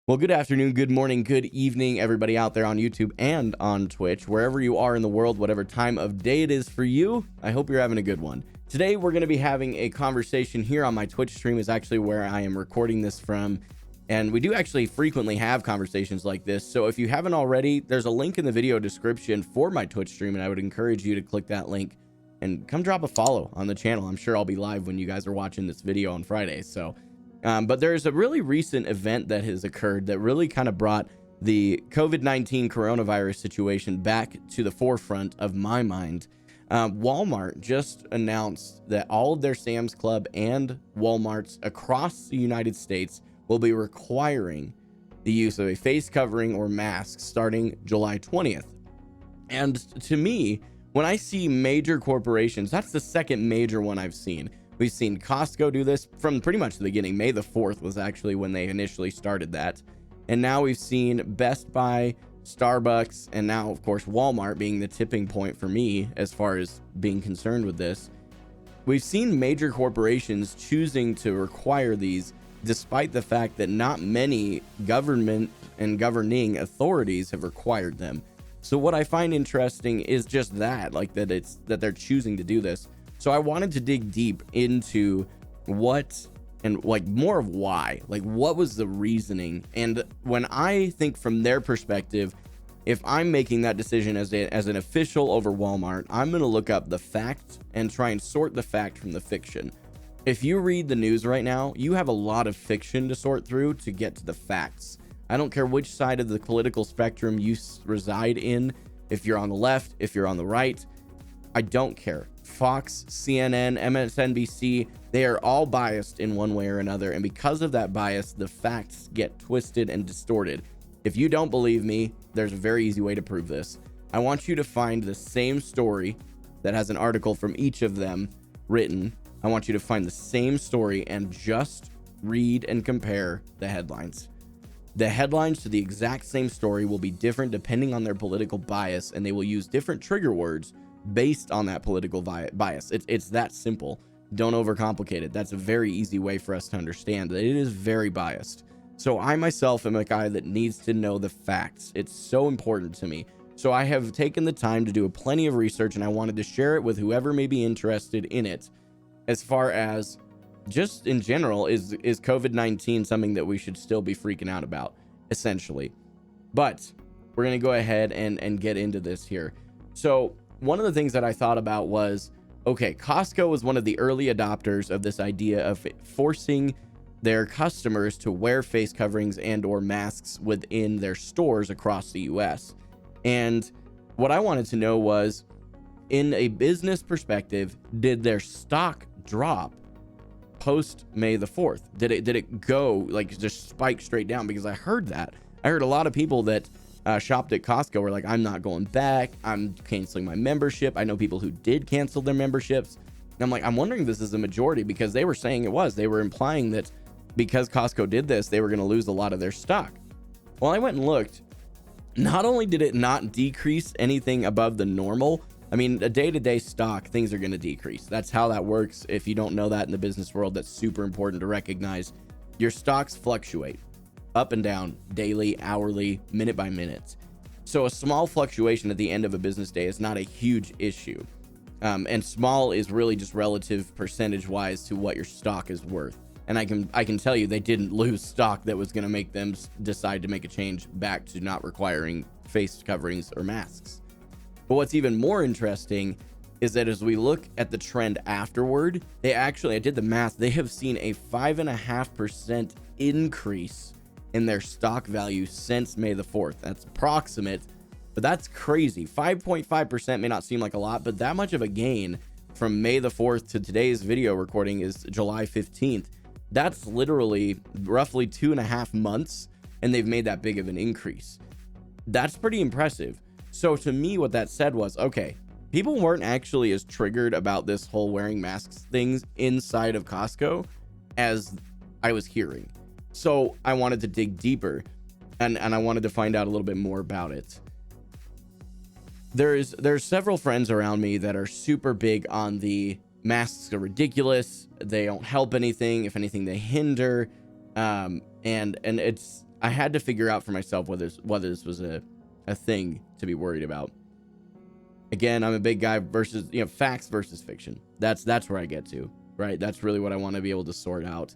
Well, good afternoon, good morning, good evening, everybody out there on YouTube and on Twitch, wherever you are in the world, whatever time of day it is for you. I hope you're having a good one. Today, we're going to be having a conversation here on my Twitch stream, is actually where I am recording this from. And we do actually frequently have conversations like this. So if you haven't already, there's a link in the video description for my Twitch stream, and I would encourage you to click that link and come drop a follow on the channel. I'm sure I'll be live when you guys are watching this video on Friday. But there's a really recent event that has occurred that really kind of brought the COVID-19 coronavirus situation back to the forefront of my mind. Walmart just announced that all of their Sam's Club and Walmarts across the United States will be requiring the use of a face covering or mask starting July 20th. And to me, when I see major corporations, that's the second major one I've seen. We've seen Costco do this from pretty much the beginning. May the 4th was actually when they initially started that. And now we've seen Best Buy, Starbucks, and now, of course, Walmart being the tipping point for me as far as being concerned with this. We've seen major corporations choosing to require these, despite the fact that not many government and governing authorities have required them. So what I find interesting is just that, like that they're choosing to do this. So I wanted to dig deep into what and like more of why, like what was the reasoning. And when I think from their perspective, if I'm making that decision as an official over Walmart, I'm going to look up the fact and try and sort the fact from the fiction. If you read the news right now, you have a lot of fiction to sort through to get to the facts. I don't care which side of the political spectrum you reside in. If you're on the left, if you're on the right, I don't care. Fox, CNN, MSNBC, they are all biased in one way or another. And because of that bias, the facts get twisted and distorted. If you don't believe me, there's a very easy way to prove this. I want you to find the same story that has an article from each of them written. I want you to find the same story and just read and compare the headlines. The headlines to the exact same story will be different depending on their political bias, and they will use different trigger words based on that political bias. It's that simple. Don't overcomplicate it. That's a very easy way for us to understand that it is very biased. So I myself am a guy that needs to know the facts. It's so important to me. So I have taken the time to do plenty of research, and I wanted to share it with whoever may be interested in it. As far as just in general, is COVID-19 something that we should still be freaking out about, essentially? But we're going to go ahead and get into this here. So one of the things that I thought about was, okay, Costco was one of the early adopters of this idea of forcing their customers to wear face coverings and or masks within their stores across the US. And what I wanted to know was, in a business perspective, did their stock drop post May the 4th? Did it go like just spike straight down? Because I heard a lot of people that shopped at Costco were like, I'm not going back, I'm canceling my membership. I know people who did cancel their memberships, and I'm like, I'm wondering if this is a majority, because they were saying they were implying that because Costco did this, they were going to lose a lot of their stock. Well, I went and looked. Not only did it not decrease anything above the normal, I mean, a day-to-day stock, things are going to decrease. That's how that works. If you don't know that in the business world, that's super important to recognize. Your stocks fluctuate up and down daily, hourly, minute by minute. So a small fluctuation at the end of a business day is not a huge issue. And small is really just relative percentage-wise to what your stock is worth. And I can tell you they didn't lose stock that was going to make them decide to make a change back to not requiring face coverings or masks. But what's even more interesting is that as we look at the trend afterward, I did the math, they have seen a 5.5% increase in their stock value since May the 4th. That's approximate, but that's crazy. 5.5% may not seem like a lot, but that much of a gain from May the 4th to today's video recording is July 15th. That's literally roughly 2.5 months, and they've made that big of an increase. That's pretty impressive. So to me, what that said was, okay, people weren't actually as triggered about this whole wearing masks things inside of Costco as I was hearing. So I wanted to dig deeper, and I wanted to find out a little bit more about it. There's several friends around me that are super big on the masks are ridiculous. They don't help anything. If anything, they hinder. And it's I had to figure out for myself whether this was a thing to be worried about. Again, I'm a big guy versus, facts versus fiction. That's where I get to, right? That's really what I want to be able to sort out.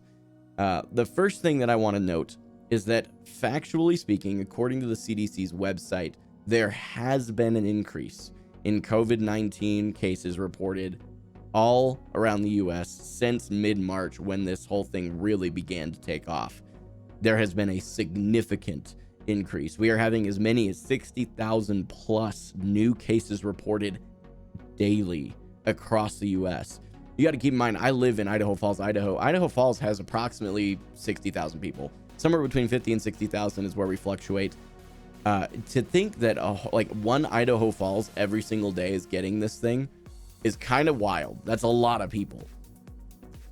The first thing that I want to note is that, factually speaking, according to the CDC's website, there has been an increase in COVID-19 cases reported all around the US since mid-March, when this whole thing really began to take off. There has been a significant increase. We are having as many as 60,000 plus new cases reported daily across the US. You got to keep in mind, I live in Idaho Falls, Idaho. Idaho Falls has approximately 60,000 people. Somewhere between 50 and 60,000 is where we fluctuate. To think that one Idaho Falls every single day is getting this thing is kind of wild. That's a lot of people.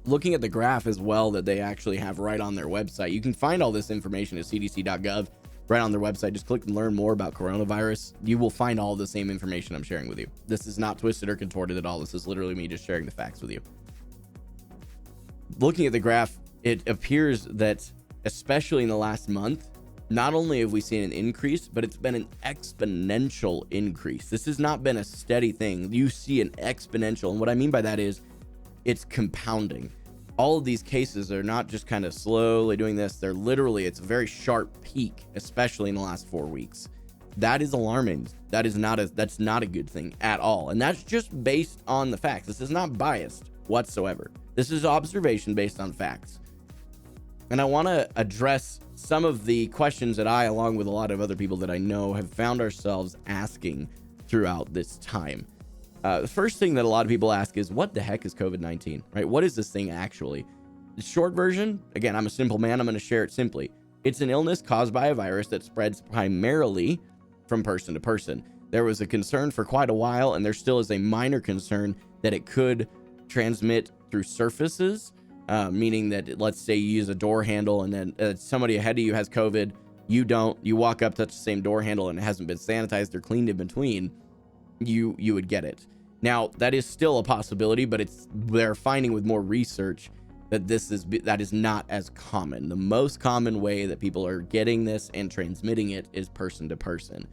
Looking at the graph as well that they actually have right on their website, you can find all this information at cdc.gov right on their website. Just click and learn more about coronavirus. You will find all the same information I'm sharing with you. This is not twisted or contorted at all. This is literally me just sharing the facts with you. Looking at the graph, it appears that, especially in the last month, not only have we seen an increase, but it's been an exponential increase. This has not been a steady thing. You see an exponential. And what I mean by that is it's compounding. All of these cases are not just kind of slowly doing this. They're literally, it's a very sharp peak, especially in the last 4 weeks. That is alarming. That's not a good thing at all. And that's just based on the facts. This is not biased whatsoever. This is observation based on facts. And I want to address some of the questions that I, along with a lot of other people that I know, have found ourselves asking throughout this time. The first thing that a lot of people ask is, what the heck is COVID-19, right? What is this thing actually? The short version, again, I'm a simple man. I'm going to share it simply. It's an illness caused by a virus that spreads primarily from person to person. There was a concern for quite a while, and there still is a minor concern that it could transmit through surfaces, meaning that, let's say you use a door handle and then somebody ahead of you has COVID, you don't, you walk up, touch the same door handle, and it hasn't been sanitized or cleaned in between, you would get it. Now, that is still a possibility, but they're finding with more research that that is not as common. The most common way that people are getting this and transmitting it is person to person.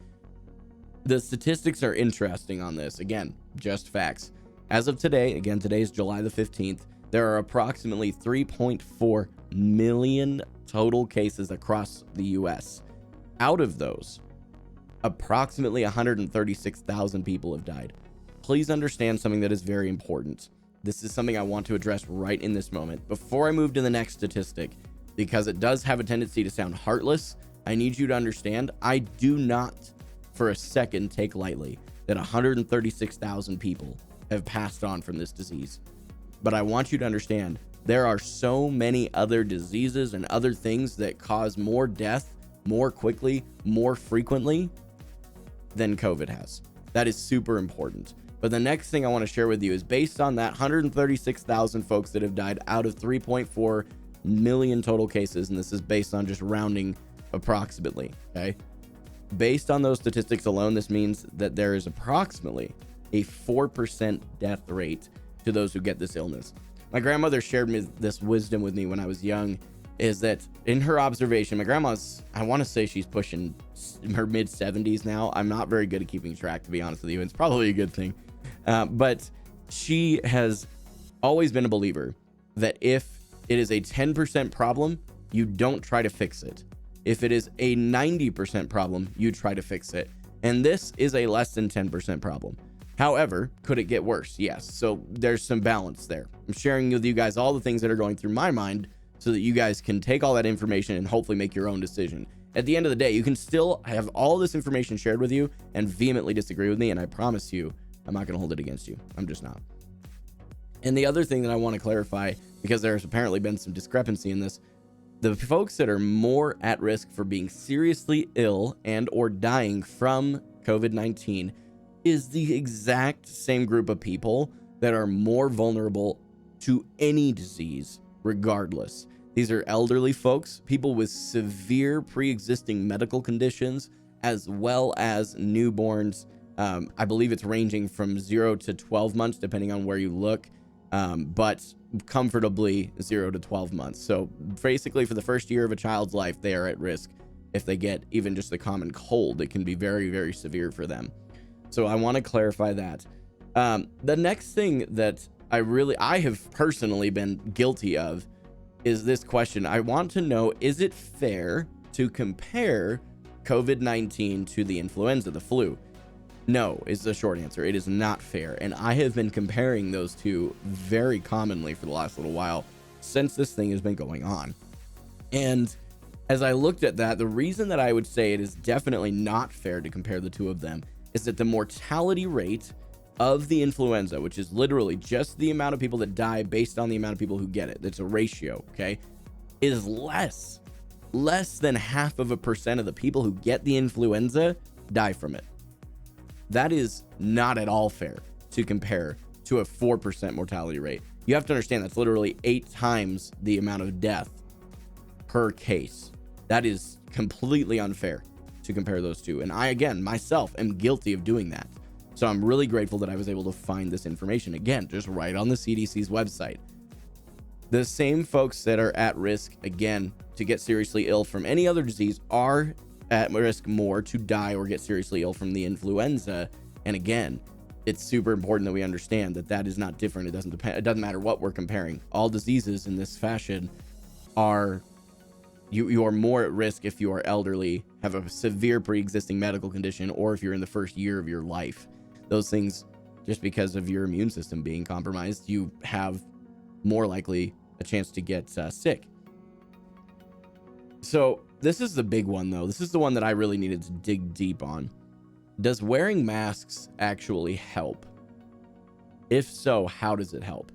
The statistics are interesting on this. Again, just facts. As of today, again, today is July the 15th, there are approximately 3.4 million total cases across the US. Out of those, approximately 136,000 people have died. Please understand something that is very important. This is something I want to address right in this moment. Before I move to the next statistic, because it does have a tendency to sound heartless, I need you to understand, I do not for a second take lightly that 136,000 people have passed on from this disease. But I want you to understand, there are so many other diseases and other things that cause more death more quickly, more frequently than COVID has. That is super important. But the next thing I want to share with you is, based on that 136,000 folks that have died out of 3.4 million total cases, and this is based on just rounding approximately, okay? Based on those statistics alone, this means that there is approximately a 4% death rate to those who get this illness. My grandmother shared this wisdom with me when I was young, is that in her observation, my grandma's, I want to say she's pushing her mid 70s now. I'm not very good at keeping track, to be honest with you. It's probably a good thing. But she has always been a believer that if it is a 10% problem, you don't try to fix it. If it is a 90% problem, you try to fix it. And this is a less than 10% problem. However, could it get worse? Yes. So there's some balance there. I'm sharing with you guys all the things that are going through my mind so that you guys can take all that information and hopefully make your own decision. At the end of the day, you can still have all this information shared with you and vehemently disagree with me, and I promise you, I'm not going to hold it against you. I'm just not. And the other thing that I want to clarify, because there's apparently been some discrepancy in this, the folks that are more at risk for being seriously ill and or dying from COVID-19 is the exact same group of people that are more vulnerable to any disease regardless. These are elderly folks, people with severe pre-existing medical conditions, as well as newborns. I believe it's ranging from 0 to 12 months, depending on where you look, but comfortably 0 to 12 months. So basically, for the first year of a child's life, they are at risk if they get even just a common cold. It can be very, very severe for them. So I want to clarify that. The next thing that I have personally been guilty of is this question. I want to know, is it fair to compare COVID-19 to the influenza, the flu? No, is the short answer. It is not fair. And I have been comparing those two very commonly for the last little while since this thing has been going on. And as I looked at that, the reason that I would say it is definitely not fair to compare the two of them is that the mortality rate of the influenza, which is literally just the amount of people that die based on the amount of people who get it, that's a ratio, okay, is less than 0.5% of the people who get the influenza die from it. That is not at all fair to compare to a 4% mortality rate. You have to understand that's literally 8 times the amount of death per case. That is completely unfair to compare those two. And I, again, myself am guilty of doing that. So I'm really grateful that I was able to find this information, again, just right on the CDC's website. The same folks that are at risk, again, to get seriously ill from any other disease are at risk more to die or get seriously ill from the influenza. And again, it's super important that we understand that that is not different. It doesn't depend. It doesn't matter what we're comparing. All diseases in this fashion are, you are more at risk if you are elderly, have a severe pre-existing medical condition, or if you're in the first year of your life. Those things, just because of your immune system being compromised, you have more likely a chance to get sick. So this is the big one, though. This is the one that I really needed to dig deep on. Does wearing masks actually help? If so, how does it help?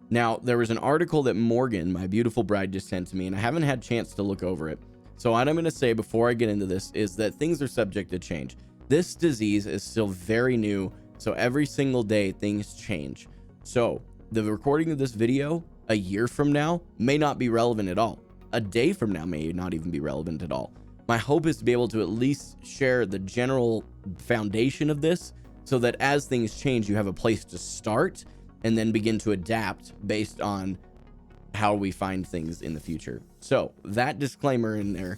Now, there was an article that Morgan, my beautiful bride, just sent to me, and I haven't had a chance to look over it. So what I'm going to say before I get into this is that things are subject to change. This disease is still very new, so every single day things change. So the recording of this video a year from now may not be relevant at all. A day from now may not even be relevant at all. My hope is to be able to at least share the general foundation of this so that as things change, you have a place to start and then begin to adapt based on how we find things in the future. So that disclaimer in there,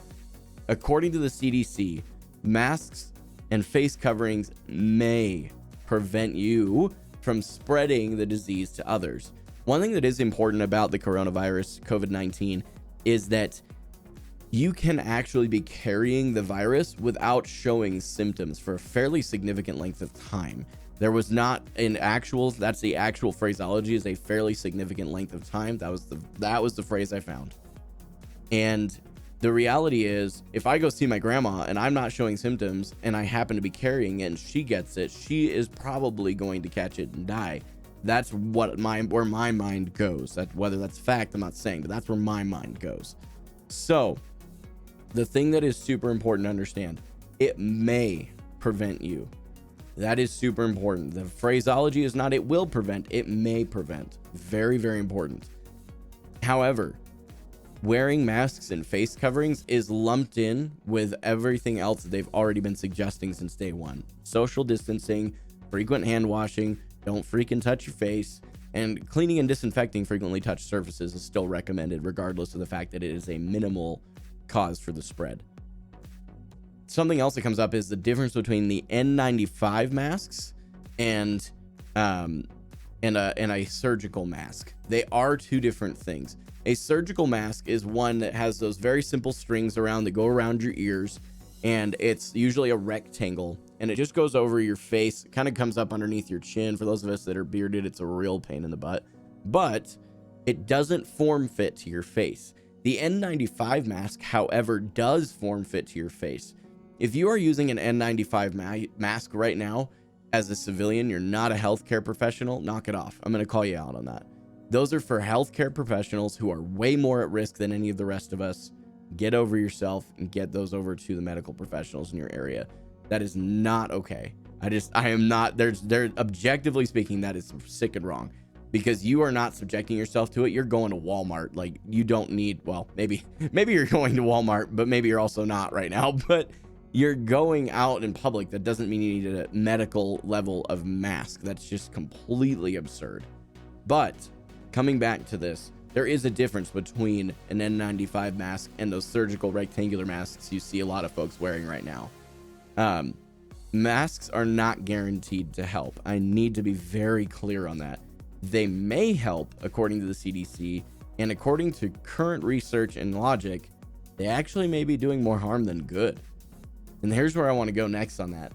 according to the CDC, masks and face coverings may prevent you from spreading the disease to others. One thing that is important about the coronavirus, COVID-19, is that you can actually be carrying the virus without showing symptoms for a fairly significant length of time. There was not an actual, that's the actual phraseology, is a fairly significant length of time. That was the phrase I found. And the reality is, if I go see my grandma and I'm not showing symptoms and I happen to be carrying it and she gets it, she is probably going to catch it and die. That's where my mind goes. That, whether that's fact, I'm not saying, but that's where my mind goes. So the thing that is super important to understand, it may prevent you. That is super important. The phraseology is not it will prevent, it may prevent. Very, very important. However, wearing masks and face coverings is lumped in with everything else that they've already been suggesting since day one. Social distancing, frequent hand washing, don't freaking touch your face, and cleaning and disinfecting frequently touched surfaces is still recommended regardless of the fact that it is a minimal cause for the spread. Something else that comes up is the difference between the N95 masks and a surgical mask. They are two different things. A surgical mask is one that has those very simple strings around that go around your ears, and it's usually a rectangle, and it just goes over your face. It kind of comes up underneath your chin. For those of us that are bearded, it's a real pain in the butt, but it doesn't form fit to your face. The N95 mask, however, does form fit to your face. If you are using an N95 mask right now as a civilian, you're not a healthcare professional, knock it off. I'm going to call you out on that. Those are for healthcare professionals who are way more at risk than any of the rest of us. Get over yourself and get those over to the medical professionals in your area. That is not okay. I am not, there's objectively speaking, that is sick and wrong, because you are not subjecting yourself to it. You're going to Walmart. Like, you don't need, well, maybe you're going to Walmart, but maybe you're also not right now, but you're going out in public. That doesn't mean you need a medical level of mask. That's just completely absurd. But coming back to this, there is a difference between an N95 mask and those surgical rectangular masks you see a lot of folks wearing right now. Masks are not guaranteed to help. I need to be very clear on that. They may help according to the CDC, and according to current research and logic, they actually may be doing more harm than good. And here's where I want to go next on that.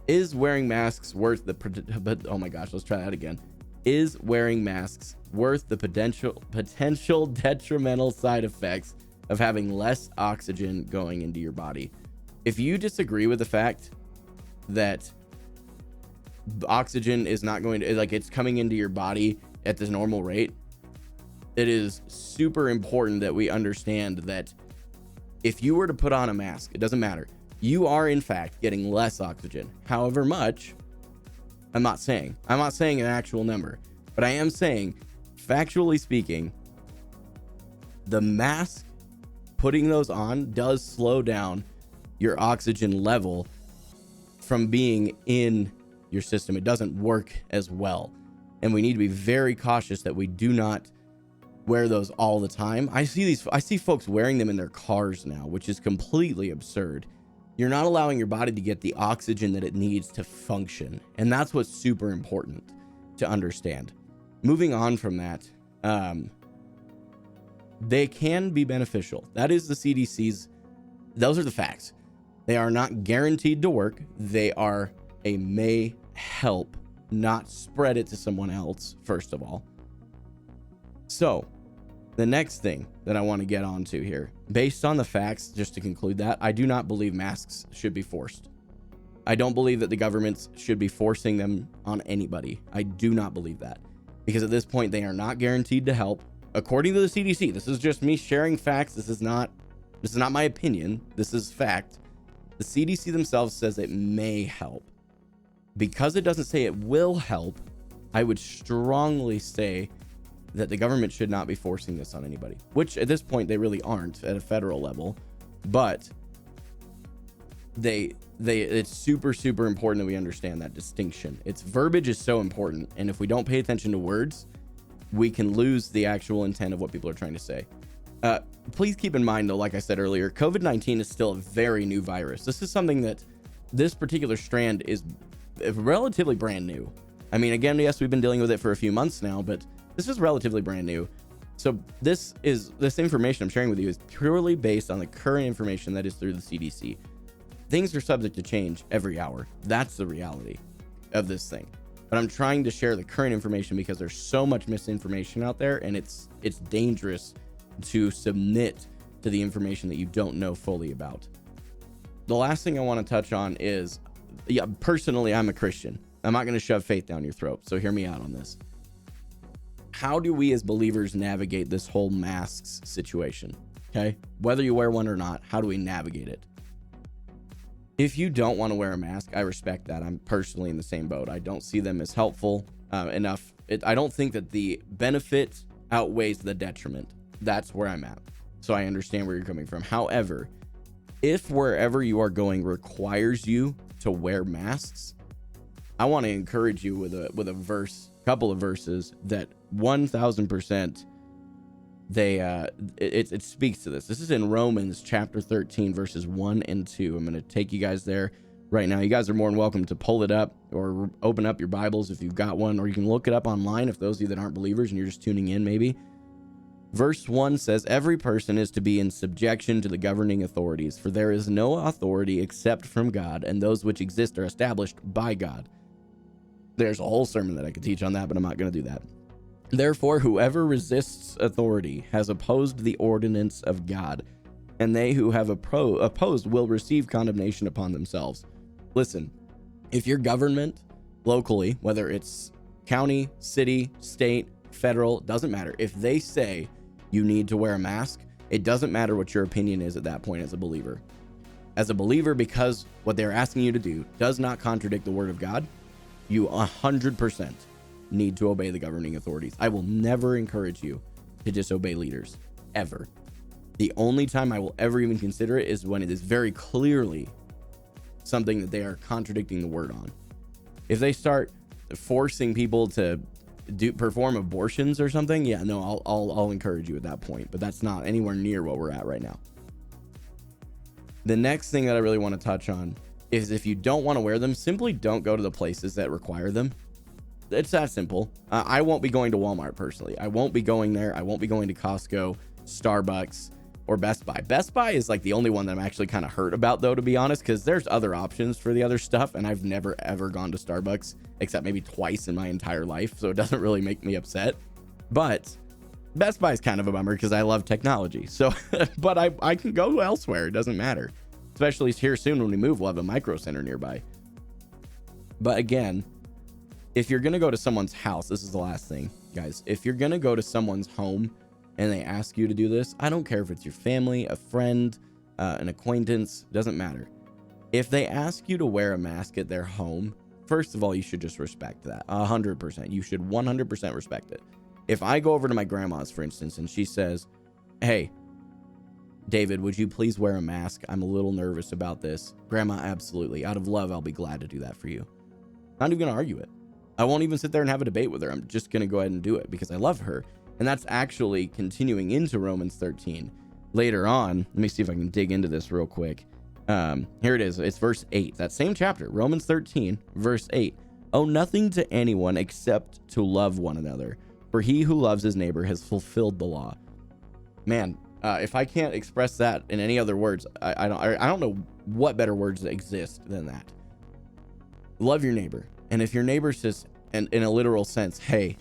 Is wearing masks worth the oh my gosh, let's try that again. Is wearing masks worth the potential detrimental side effects of having less oxygen going into your body? If you disagree with the fact that oxygen is not going to, like, it's coming into your body at this normal rate, it is super important that we understand that if you were to put on a mask, it doesn't matter. You are in fact getting less oxygen. However much, I'm not saying an actual number, but I am saying, factually speaking, the mask, putting those on does slow down your oxygen level from being in your system. It doesn't work as well. And we need to be very cautious that we do not wear those all the time. I see folks wearing them in their cars now, which is completely absurd. You're not allowing your body to get the oxygen that it needs to function. And that's what's super important to understand. Moving on from that, they can be beneficial. That is the CDC's, those are the facts. They are not guaranteed to work. They are a may help, not spread it to someone else, first of all. So the next thing that I want to get onto here, based on the facts, just to conclude that, I do not believe masks should be forced. I don't believe that the governments should be forcing them on anybody. I do not believe that, because at this point they are not guaranteed to help. According to the CDC, this is just me sharing facts. This is not my opinion. This is fact. The CDC themselves says it may help. Because it doesn't say it will help, I would strongly say that the government should not be forcing this on anybody, which at this point they really aren't at a federal level. But it's super important that we understand that distinction. Its verbiage is so important, and if we don't pay attention to words, we can lose the actual intent of what people are trying to say. Please keep in mind, though, like I said earlier, COVID-19 is still a very new virus. This is something that this particular strand is relatively brand new. I mean, again, yes, we've been dealing with it for a few months now, but this is relatively brand new. So this information I'm sharing with you is purely based on the current information that is through the CDC. Things are subject to change every hour. That's the reality of this thing. But I'm trying to share the current information because there's so much misinformation out there, and it's dangerous to submit to the information that you don't know fully about. The last thing I want to touch on is, personally, I'm a Christian. I'm not going to shove faith down your throat, so hear me out on this. How do we as believers navigate this whole masks situation? Okay, whether you wear one or not, how do we navigate it? If you don't want to wear a mask, I respect that. I'm personally in the same boat. I don't see them as helpful enough. I don't think that the benefit outweighs the detriment. That's where I'm at. So I understand where you're coming from. However, if wherever you are going requires you to wear masks, I want to encourage you with a couple of verses that 1000% it speaks to this. This is in Romans chapter 13 verses 1 and 2. I'm going to take you guys there right now. You guys are more than welcome to pull it up or open up your Bibles if you've got one, or you can look it up online if those of you that aren't believers and you're just tuning in maybe. Verse 1 says, every person is to be in subjection to the governing authorities, for there is no authority except from God, and those which exist are established by God. There's a whole sermon that I could teach on that, but I'm not going to do that. Therefore, whoever resists authority has opposed the ordinance of God, and they who have opposed will receive condemnation upon themselves. Listen, if your government locally, whether it's county, city, state, federal, doesn't matter, if they say you need to wear a mask, it doesn't matter what your opinion is at that point as a believer. As a believer, because what they're asking you to do does not contradict the word of God, you 100% need to obey the governing authorities. I will never encourage you to disobey leaders, ever. The only time I will ever even consider it is when it is very clearly something that they are contradicting the word on. If they start forcing people to perform abortions or something, yeah, no, I'll encourage you at that point, but that's not anywhere near what we're at right now. The next thing that I really want to touch on is if you don't want to wear them, simply don't go to the places that require them. It's that simple. I won't be going to Walmart personally. I won't be going there. I won't be going to Costco, Starbucks, or Best Buy. Best Buy is like the only one that I'm actually kind of hurt about, though, to be honest, because there's other options for the other stuff, and I've never ever gone to Starbucks except maybe twice in my entire life, so it doesn't really make me upset. But Best Buy is kind of a bummer because I love technology. So, but I can go elsewhere. It doesn't matter. Especially here soon when we move, we'll have a Micro Center nearby. But again, if you're going to go to someone's house, this is the last thing, guys. If you're going to go to someone's home and they ask you to do this, I don't care if it's your family, a friend, an acquaintance, doesn't matter. If they ask you to wear a mask at their home, first of all, you should just respect that 100%. You should 100% respect it. If I go over to my grandma's, for instance, and she says, hey, David, would you please wear a mask? I'm a little nervous about this. Grandma, absolutely. Out of love, I'll be glad to do that for you. Not even going to argue it. I won't even sit there and have a debate with her. I'm just going to go ahead and do it because I love her. And that's actually continuing into Romans 13. Later on, let me see if I can dig into this real quick. Here it is. It's verse 8. That same chapter, Romans 13, verse 8. Owe nothing to anyone except to love one another. For he who loves his neighbor has fulfilled the law. Man, if I can't express that in any other words, I don't know what better words exist than that. Love your neighbor. And if your neighbor says, and in a literal sense, hey,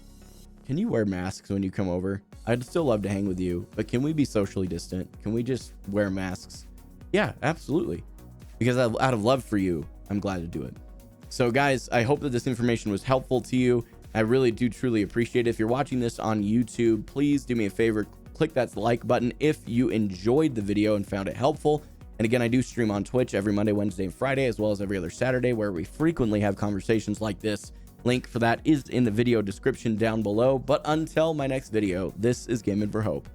can you wear masks when you come over? I'd still love to hang with you, but can we be socially distant? Can we just wear masks? Yeah, absolutely. Because out of love for you, I'm glad to do it. So guys, I hope that this information was helpful to you. I really do truly appreciate it. If you're watching this on YouTube, please do me a favor, click that like button if you enjoyed the video and found it helpful. And again, I do stream on Twitch every Monday, Wednesday, and Friday, as well as every other Saturday, where we frequently have conversations like this. Link for that is in the video description down below. But until my next video, this is Gaming for Hope,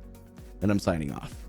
and I'm signing off.